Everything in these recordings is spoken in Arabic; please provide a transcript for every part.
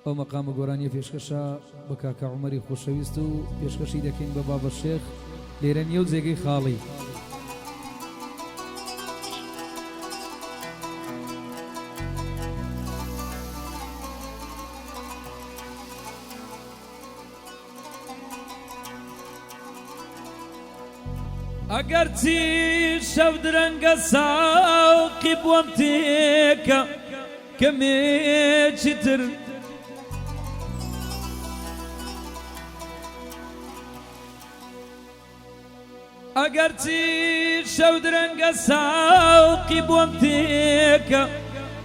ئەو مەقامە گۆرانیە پێشکەشە بە کاکە عومەری خۆشەویست و پێشکەشی دەکەین بە بابە شێخ لێرە نیە و جێگەی خاڵی. ئەگەر چی شەو درەنگە ساوقی بۆم تێکە کەمێکی تر ئەگەر چی شەو درەنگە ساوقی بۆم تێکە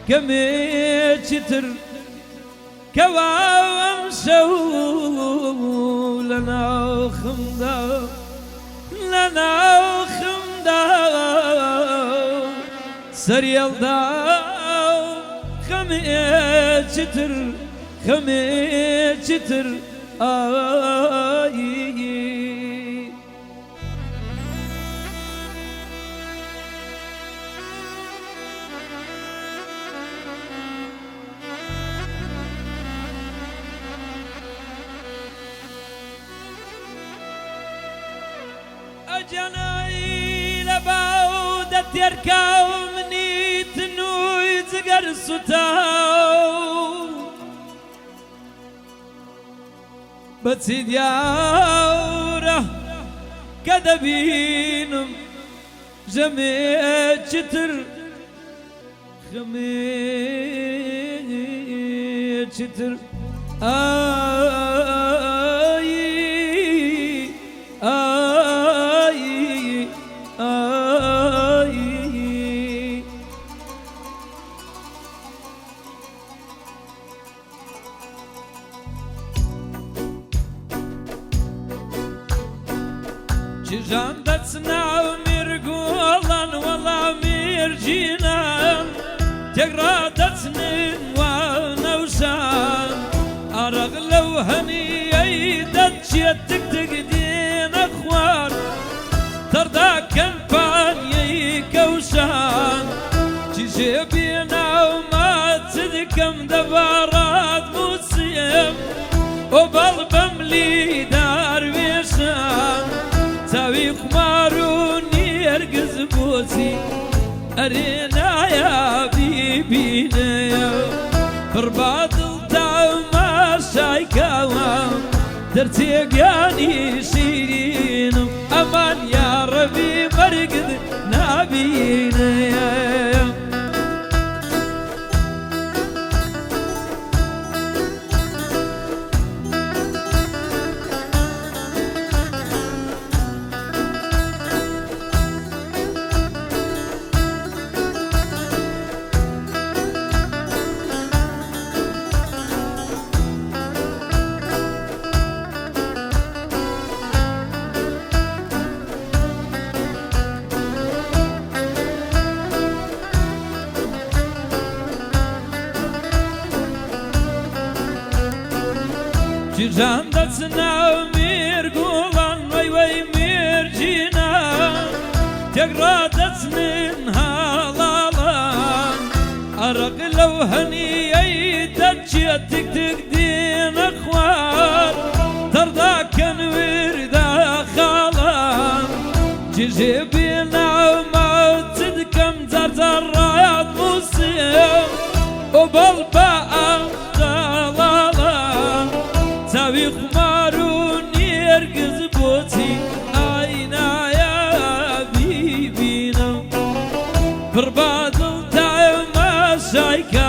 کەمێکی تر کەوا ئەم شەو لە ناوخمدا سەریەڵدا خەمێکی تر خەمێکی تر ئەجانایی لە باودە تێرکاو منیت نووی جگەر سوتاو بەچی دیاورە کە دەبینم ژەمێکی تر خەمێکی تر جان دەچناو میرگوڵان وەڵا میرجینان تێگڕا دەچنن وا نەوشان ئارەق لەو هەنیەی دەچێت تک دێنە خوار تەرداکەن پانیەی کەوشان چیژێ بێناوما چ دکەم دەبارات موسیم ئۆ بەڵ بەملی داروێشان چاوی خومار و نێرگز بۆچی ئەرێ نایە بیبینەیە پڕبادڵ تاوماشایکاوە دەرچێگیانی شیرینم ئەمان یاڕەبی مەرگت نابینەیە جان دەچناو میرگوڵان وەی میرجینان تێگڕا دەچنن هاڵاڵان ئەرەق لەو هەنیەی دەچێت تک دێنە خوار تەرداکەن وردا خاڵان جێژێ بێناوما چ دکەم جارجار ڕایات موسیم ئۆ بەڵ بە چاوی خومار و نێرگز بۆچی ئاینایە بیبینم پڕبادڵ تایماشایکە